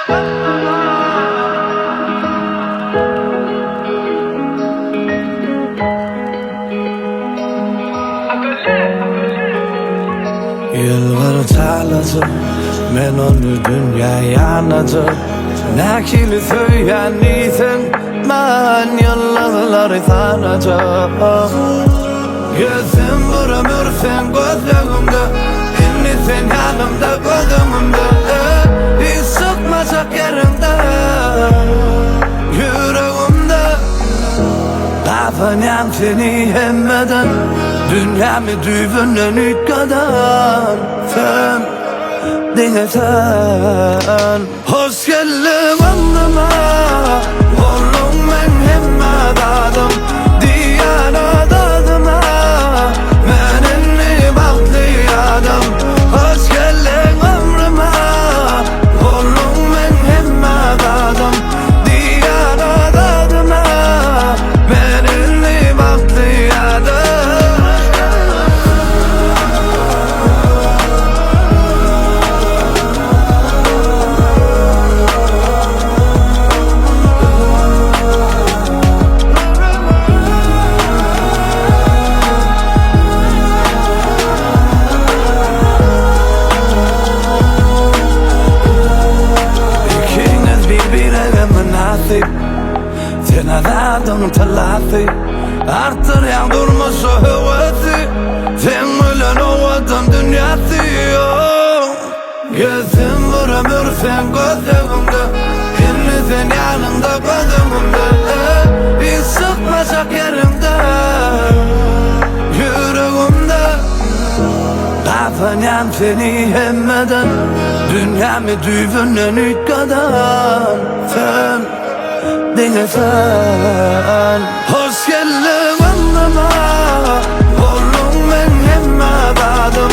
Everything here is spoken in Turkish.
Yıllar çağladı, men onu dünyaya anadı. Nakili söyleyen isin, ben yıllar sanadı. Gözüm vuramıyor sen gözlerimde, inni sen yanımda gözümümde. Hiç sıkmasak yerimde, yüreğimde. Kafanam seni hemmeden, dünyamı düğünden yıkadan. Sen dinlesen, hoş geldin andıma. Oğlum ben hemme dadım, diyana dadıma. Ben enni baktı adam, hoş geldin ömrüme. Oğlum ben hemme dadım, diyana dadıma. Ben enni baktı adam. Sen adadın telafi, artır yağdırması hevesi. Sen ölen ovadın dünyası. Gözüm vuramıyor sen gözlerimde, inni sen yanımda gözümümde. Hiç sıkmasak yerimde, yüreğimde. Kafanam seni hemmeden, dünyamı düğünden yıkadan. Sen dinlesen, hoş geldin andıma. Oğlum ben hemme dadım,